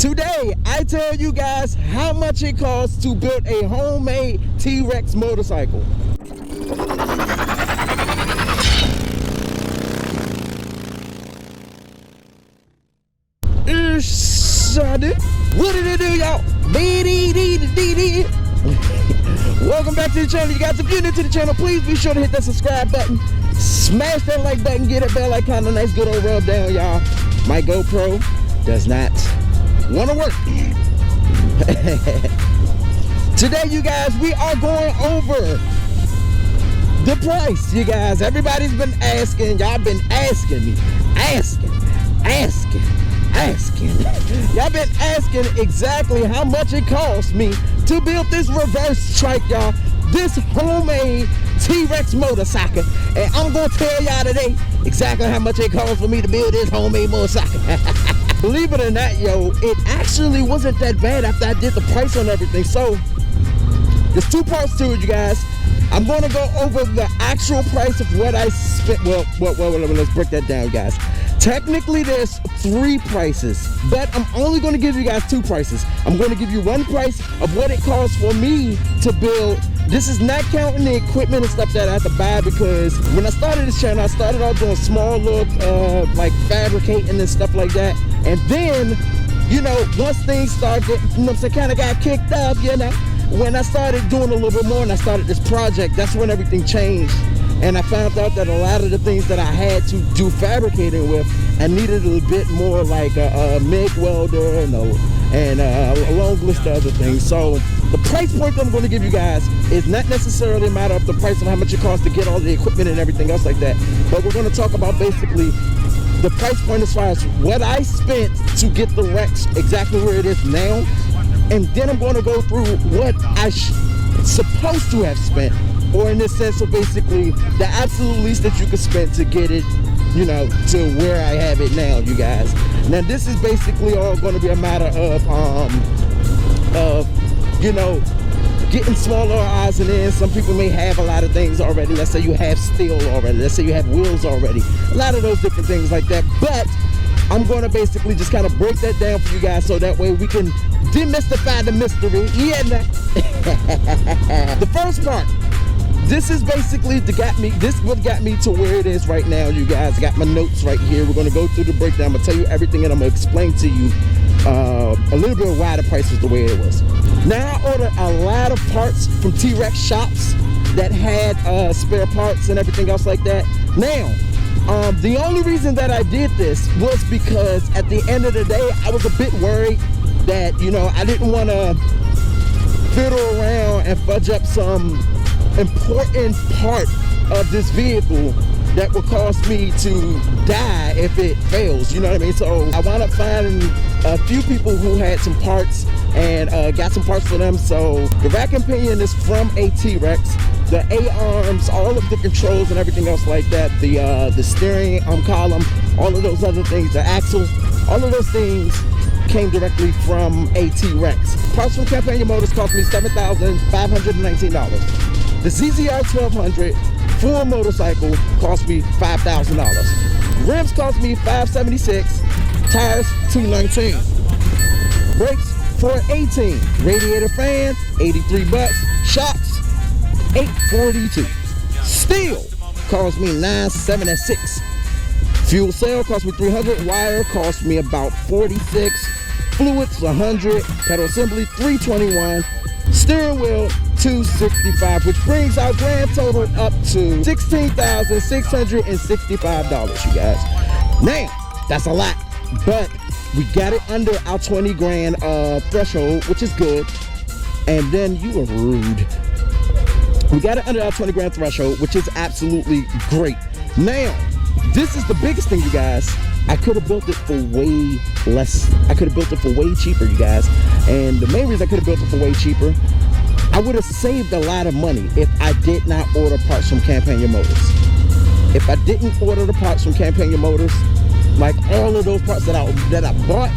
Today, I tell you guys how much it costs to build a homemade T-Rex motorcycle. What did it do, y'all? Welcome back to the channel, you guys. If you're new to the channel, please be sure to hit that subscribe button, smash that like button, get that bell icon, a nice good old rub down, y'all. My GoPro does not want to work. Today, you guys, we are going over the price, you guys. Everybody's been asking, y'all been asking me, asking. Y'all been asking exactly how much it cost me to build this reverse trike, y'all. This homemade T-Rex motorcycle. And I'm gonna tell y'all today exactly how much it cost for me to build this homemade motorcycle. Believe it or not, yo, it actually wasn't that bad after I did the price on everything. So there's two parts to it, you guys. I'm gonna go over the actual price of what I spent. Well, let's break that down, guys. Technically, there's 3 prices, but I'm only going to give you guys 2 prices. I'm going to give you one price of what it costs for me to build. This is not counting the equipment and stuff that I have to buy, because when I started this channel, I started out doing small little, like fabricating and stuff like that. And then, you know, once things started getting, you know what I'm saying, kind of got kicked up, you know, when I started doing a little bit more and I started this project, that's when everything changed. And I found out that a lot of the things that I had to do fabricating with, I needed a little bit more like a MIG welder and a long list of other things. So the price point that I'm going to give you guys is not necessarily a matter of the price of how much it costs to get all the equipment and everything else like that. But we're going to talk about basically the price point as far as what I spent to get the Rex exactly where it is now. And then I'm going to go through what I supposed to have spent, or in this sense of basically the absolute least that you could spend to get it, you know, to where I have it now, you guys. Now this is basically all going to be a matter of you know, getting smaller odds and ends. Some people may have a lot of things already. Let's say you have steel already. Let's say you have wheels already. A lot of those different things like that. But I'm going to basically just kind of break that down for you guys, so that way we can demystify the mystery. Yeah, the first part. This is basically what got me to where it is right now, you guys. Got my notes right here. We're going to go through the breakdown. I'm going to tell you everything, and I'm going to explain to you a little bit of why the price was the way it was. Now, I ordered a lot of parts from T-Rex shops that had spare parts and everything else like that. Now, the only reason that I did this was because at the end of the day, I was a bit worried that, you know, I didn't want to fiddle around and fudge up some important part of this vehicle that would cause me to die if it fails, you know what I mean? So I wound up finding a few people who had some parts and got some parts for them. So the rack and pinion is from a T-Rex. The A-arms, all of the controls and everything else like that, the steering column, all of those other things, the axle, all of those things came directly from a T-Rex. Parts from Campania Motors cost me $7,519. The ZZR 1200 full motorcycle cost me $5,000. Rims cost me $576. Tires $219. Brakes $418. Radiator fan $83. Shocks $842. Steel cost me $976. Fuel cell cost me $300. Wire cost me about $46. Fluids $100. Pedal assembly $321. Steering wheel $265, which brings our grand total up to $16,665, you guys. Now, that's a lot, but we got it under our 20 grand threshold, which is good. And then you were rude. We got it under our 20 grand threshold, which is absolutely great. Now, this is the biggest thing, you guys. I could have built it for way less. I could have built it for way cheaper, you guys. And the main reason I could have built it for way cheaper, I would have saved a lot of money if I did not order parts from Campania Motors. If I didn't order the parts from Campania Motors, like all of those parts that I bought,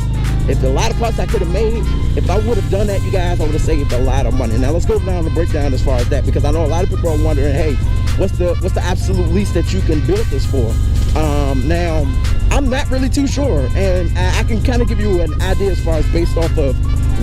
if a lot of parts I could have made, if I would have done that, you guys, I would have saved a lot of money. Now let's go down the breakdown as far as that, because I know a lot of people are wondering, hey, what's the absolute least that you can build this for? Now, I'm not really too sure, and I can kind of give you an idea as far as based off of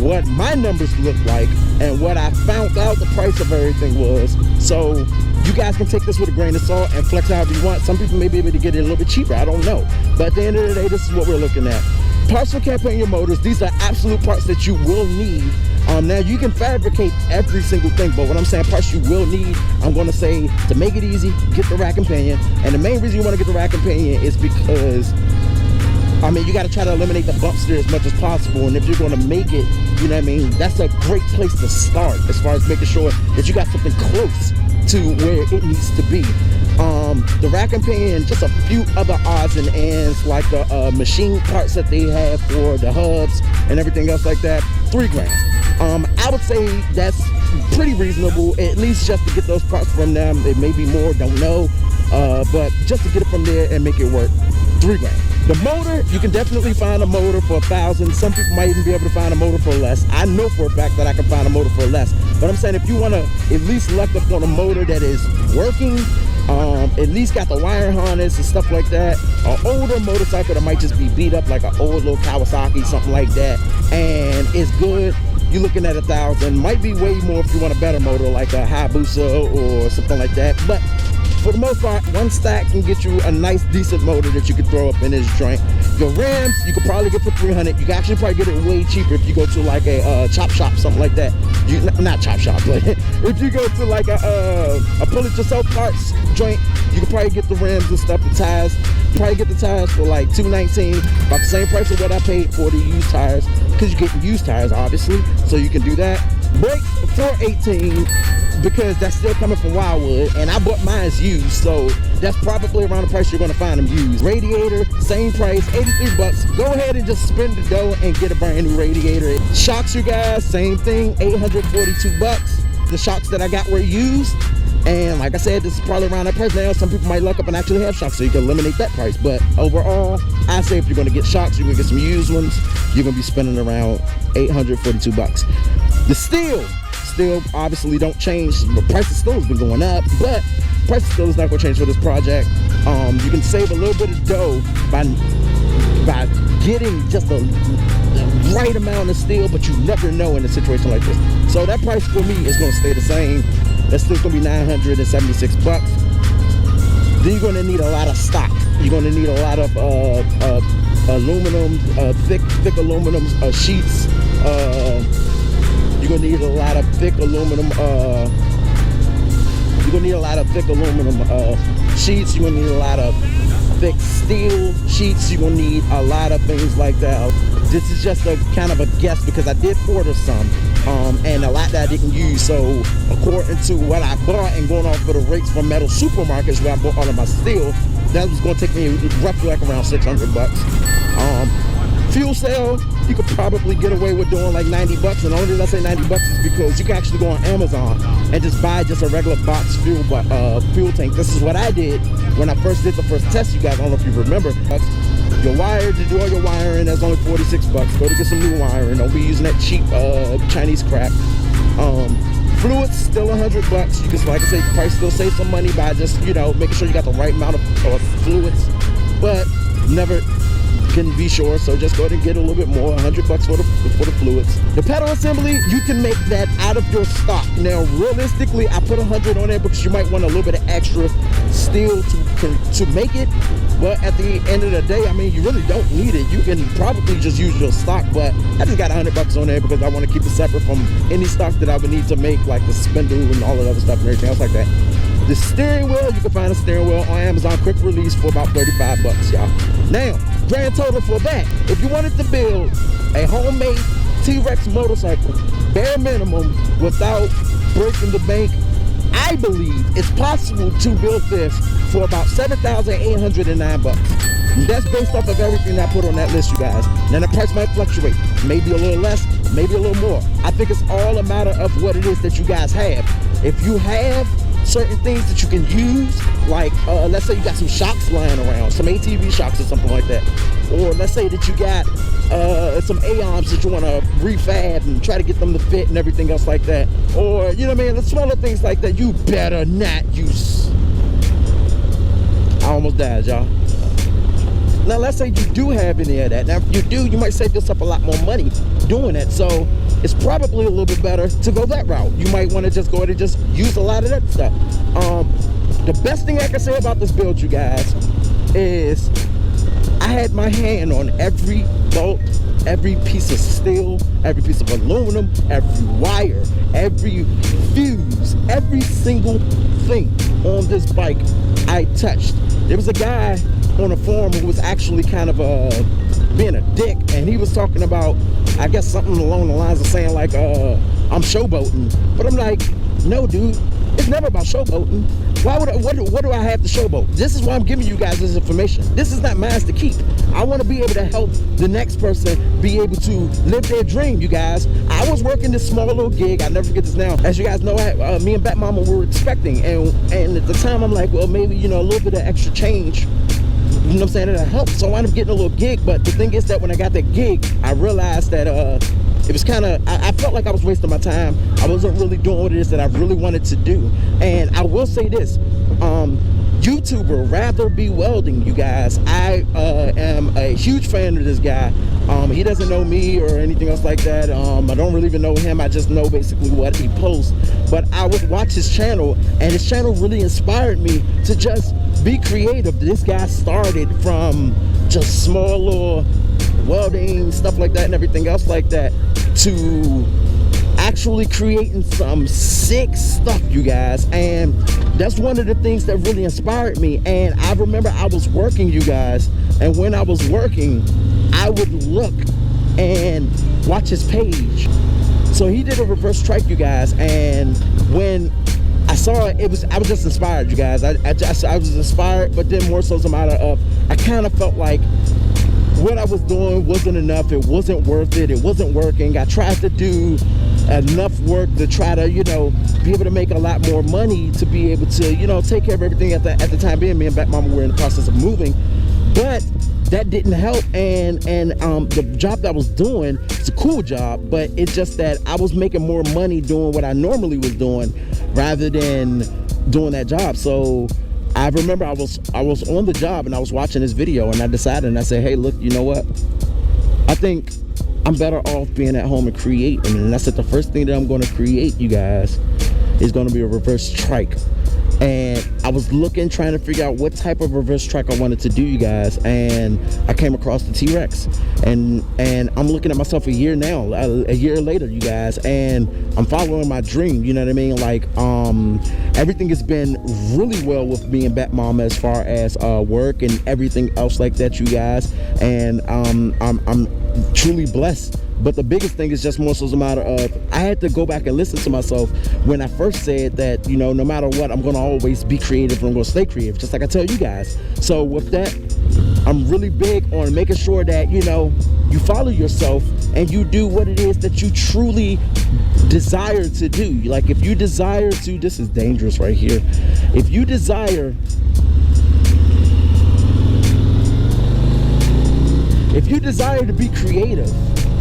what my numbers look like and what I found out the price of everything was. So you guys can take this with a grain of salt and flex however you want. Some people may be able to get it a little bit cheaper, I don't know. But at the end of the day, this is what we're looking at. Parts for campaign your motors, these are absolute parts that you will need. Now you can fabricate every single thing, but what I'm saying, parts you will need, I'm gonna say, to make it easy, get the rack and pinion. And the main reason you wanna get the rack and pinion is because, I mean, you gotta try to eliminate the bumps there as much as possible. And if you're gonna make it, you know what I mean, that's a great place to start as far as making sure that you got something close to where it needs to be. The rack and pinion, just a few other odds and ends, like the machine parts that they have for the hubs and everything else like that, $3 grand. I would say that's pretty reasonable, at least just to get those parts from them. It may be more, don't know, but just to get it from there and make it work, $3 grand. The motor, you can definitely find a motor for $1,000. Some people might even be able to find a motor for less. I know for a fact that I can find a motor for less. But I'm saying, if you want to at least luck up on a motor that is working, at least got the wire harness and stuff like that, an older motorcycle that might just be beat up, like an old little Kawasaki, something like that, and it's good, you're looking at $1,000. Might be way more if you want a better motor, like a Hayabusa or something like that. But for the most part, one stack can get you a nice, decent motor that you can throw up in this joint. Your rims, you could probably get for $300. You can actually probably get it way cheaper if you go to like a chop shop, something like that. Not chop shop, but if you go to like a pull it yourself parts joint, you can probably get the rims and stuff, the tires. Probably get the tires for like $219, about the same price of what I paid for the used tires, because you're getting used tires, obviously, so you can do that. Brakes, $418, because that's still coming from Wildwood, and I bought mine used, so that's probably around the price you're going to find them used. Radiator, same price, 83 bucks. Go ahead and just spend the dough and get a brand new radiator. Shocks, you guys, same thing, 842 bucks. The shocks that I got were used, and like I said, this is probably around that price now. Some people might luck up and actually have shocks, so you can eliminate that price. But overall, I say if you're going to get shocks, you're going to get some used ones, you're going to be spending around 842 bucks. The steel obviously don't change. The price of steel has been going up, but price of steel is not going to change for this project. You can save a little bit of dough by getting just the right amount of steel, but you never know in a situation like this. So that price for me is going to stay the same. That's still going to be 976 bucks. Then you're going to need a lot of stock. You're going to need a lot of aluminum, thick aluminum sheets. You're gonna need a lot of thick aluminum. You're gonna need a lot of thick aluminum sheets. You're gonna need a lot of thick steel sheets. You're gonna need a lot of things like that. This is just a kind of a guess because I did order some, and a lot that I didn't use. So according to what I bought and going off of the rates from metal supermarkets where I bought all of my steel, that was gonna take me roughly like around 600 bucks. Fuel cell, you could probably get away with doing like 90 bucks. And the only reason I say 90 bucks is because you can actually go on Amazon and just buy just a regular box fuel tank. This is what I did when I first did the first test, you guys. I don't know if you remember. Your wire, to do all your wiring, that's only 46 bucks. Go to get some new wiring. Don't be using that cheap Chinese crap. Fluids, still 100 bucks. You can, like I said, you can probably still save some money by just, you know, making sure you got the right amount of fluids. But never can be sure, so just go ahead and get a little bit more, 100 bucks for the fluids. The pedal assembly, you can make that out of your stock. Now realistically, I put 100 on there because you might want a little bit of extra steel to make it, but at the end of the day, I mean, you really don't need it. You can probably just use your stock, but I just got 100 bucks on there because I want to keep it separate from any stock that I would need to make, like the spindle and all of the other stuff and everything else like that. The steering wheel, you can find a steering wheel on Amazon quick release for about 35 bucks, y'all. Now, grand total for that, if you wanted to build a homemade T-Rex motorcycle, bare minimum, without breaking the bank, I believe it's possible to build this for about 7,809 bucks. That's based off of everything I put on that list, you guys. Now the price might fluctuate, maybe a little less, maybe a little more. I think it's all a matter of what it is that you guys have. If you have certain things that you can use, like let's say you got some shocks lying around, some ATV shocks or something like that, or let's say that you got some A-arms that you want to refab and try to get them to fit and everything else like that, or you know what I mean, the smaller things like that, you better not use I almost died, y'all. Now let's say you do have any of that. Now if you do, you might save yourself a lot more money doing that. So it's probably a little bit better to go that route. You might want to just go ahead and just use a lot of that stuff. The best thing I can say about this build, you guys, is I had my hand on every bolt, every piece of steel, every piece of aluminum, every wire, every fuse, every single thing on this bike I touched. There was a guy on a forum who was actually kind of being a dick, and he was talking about, I guess, something along the lines of saying like, I'm showboating. But I'm like, no, dude, it's never about showboating. Why would what do I have to showboat? This is why I'm giving you guys this information. This is not mine to keep. I want to be able to help the next person be able to live their dream, you guys. I was working this small little gig. I never forget this now. As you guys know, me and Bat Mama were expecting, and at the time I'm like, well, maybe, you know, a little bit of extra change, you know what I'm saying, that'll help. So I wound up getting a little gig. But the thing is that when I got that gig, I realized that it was kind of, I felt like I was wasting my time. I wasn't really doing what it is that I really wanted to do. And I will say this, YouTuber rather be welding, you guys. I am a huge fan of this guy. He doesn't know me or anything else like that. I don't really even know him. I just know basically what he posts. But I would watch his channel, and his channel really inspired me to just be creative. This guy started from just small little welding, stuff like that, and everything else like that, to actually creating some sick stuff, you guys. And that's one of the things that really inspired me. And I remember I was working, you guys, and when I was working, I would look and watch his page. So he did a reverse trike, you guys, and when I saw it, I was just inspired, you guys. I was inspired, but then more so as a matter of, I kind of felt like what I was doing wasn't enough. It wasn't worth it. It wasn't working. I tried to do enough work to try to, you know, be able to make a lot more money to be able to, you know, take care of everything at the time being. Me and Bat Mama were in the process of moving, but that didn't help. And the job that I was doing, it's a cool job, but it's just that I was making more money doing what I normally was doing rather than doing that job. So I remember I was on the job and I was watching this video, and I decided, and I said, hey, look, you know what? I think I'm better off being at home and creating. And I said the first thing that I'm going to create, you guys, is going to be a reverse trike. And I was looking, trying to figure out what type of reverse trike I wanted to do, you guys, and I came across the T-Rex, and I'm looking at myself a year now, a year later, you guys, and I'm following my dream, you know what I mean? Like, everything has been really well with me and Bat Mama as far as work and everything else like that, you guys, and I'm truly blessed. But the biggest thing is just more so as a matter of, I had to go back and listen to myself when I first said that, you know, no matter what, I'm going to always be creative and I'm going to stay creative, just like I tell you guys. So with that, I'm really big on making sure that, you know, you follow yourself and you do what it is that you truly desire to do. Like, if you desire to, this is dangerous right here. If you desire to be creative,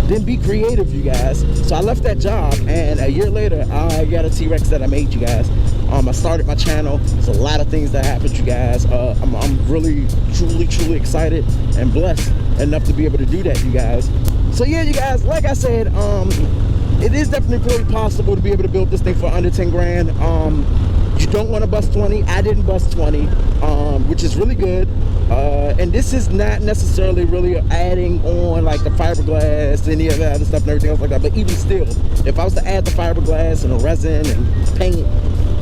then be creative, you guys. So I left that job, and a year later, I got a T-Rex that I made, you guys. I started my channel. There's a lot of things that happened, you guys. I'm really, truly excited and blessed enough to be able to do that, you guys. So yeah, you guys, like I said, it is definitely really possible to be able to build this thing for under 10 grand. You don't want to bust 20. I didn't bust 20, which is really good. And this is not necessarily really adding on like the fiberglass, any of that other stuff and everything else like that. But even still, if I was to add the fiberglass and the resin and paint,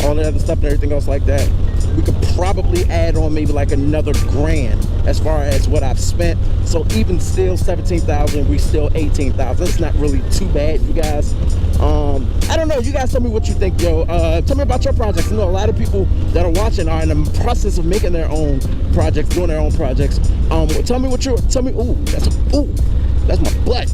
all the other stuff and everything else like that, we could probably add on maybe like another grand as far as what I've spent. So even still 17,000, we still 18,000. It's not really too bad, you guys. I don't know, you guys tell me what you think, yo. Tell me about your projects. I know a lot of people that are watching are in the process of making their own projects, doing their own projects. Tell me what ooh, that's my butt.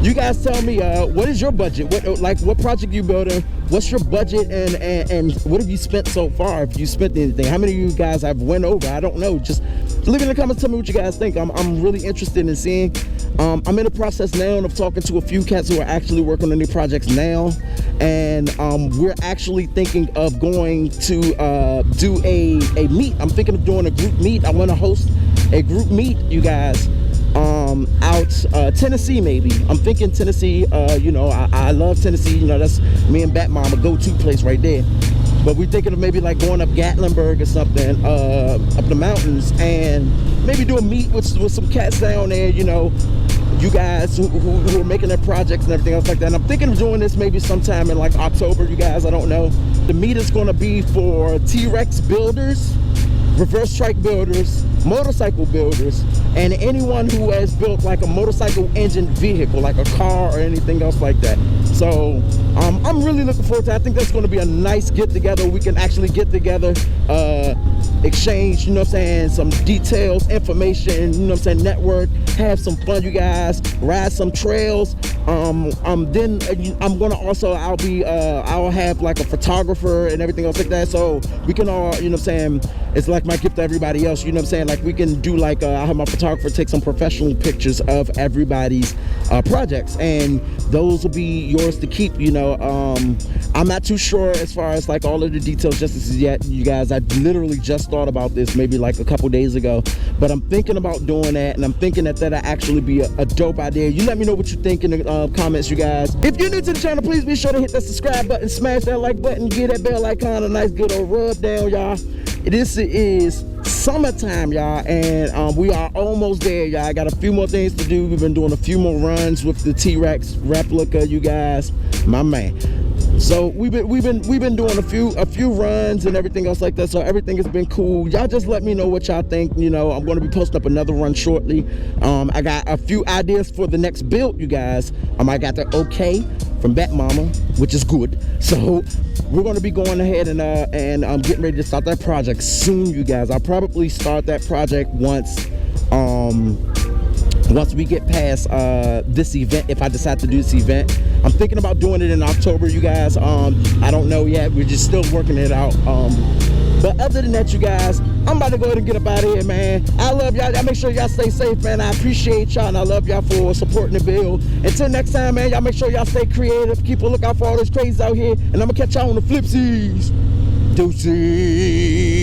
You guys tell me, what is your budget? What project you building? What's your budget, and what have you spent so far? If you spent anything, how many of you guys have went over? I don't know. Just Leave in the comments, tell me what you guys think. I'm really interested in seeing. I'm in the process now of talking to a few cats who are actually working on their projects now, and we're actually thinking of going to do a meet. I'm thinking of doing a group meet. I want to host a group meet, you guys, out Tennessee maybe. I'm thinking Tennessee. You know, I love Tennessee. You know, that's me and Bat Mama go-to place right there. But we're thinking of maybe like going up Gatlinburg or something, up the mountains, and maybe do a meet with some cats down there, you know, you guys who are making their projects and everything else like that. And I'm thinking of doing this maybe sometime in like October, you guys, I don't know. The meet is gonna be for T-Rex builders, reverse trike builders, motorcycle builders, and anyone who has built like a motorcycle engine vehicle, like a car or anything else like that. So I'm really looking forward to it. I think that's going to be a nice get together. We can actually get together, exchange, you know what I'm saying, some details, information, you know what I'm saying, network, have some fun, you guys, ride some trails. Then I'm gonna also, I'll have like a photographer and everything else like that, so we can all, you know what I'm saying, it's like my gift to everybody else, you know what I'm saying, like we can do like, I'll have my photographer take some professional pictures of everybody's projects, and those will be yours to keep, you know. I'm not too sure as far as like all of the details just yet, you guys. I literally just thought about this maybe like a couple days ago, but I'm thinking about doing that, and I'm thinking that that'll actually be a dope idea. You let me know what you think in the comments, you guys. If you're new to the channel, please be sure to hit that subscribe button, smash that like button, give that bell icon a nice good old rub down, y'all. This is summertime, y'all, and we are almost there, y'all. I got a few more things to do. We've been doing a few more runs with the T-Rex replica, you guys, my man. So we've been doing a few runs and everything else like that, so everything has been cool. Y'all just let me know what y'all think. You know, I'm going to be posting up another run shortly. I got a few ideas for the next build, you guys. I got the okay from Bat Mama, which is good. So we're going to be going ahead and I'm getting ready to start that project soon, you guys. I'll probably start that project once we get past this event, if I decide to do this event. I'm thinking about doing it in October, you guys. I don't know yet. We're just still working it out. But other than that, you guys, I'm about to go ahead and get up out of here, man. I love y'all. Y'all make sure y'all stay safe, man. I appreciate y'all, and I love y'all for supporting the build. Until next time, man, y'all make sure y'all stay creative. Keep a lookout for all this crazy out here, and I'm gonna catch y'all on the flipsies. Deuces.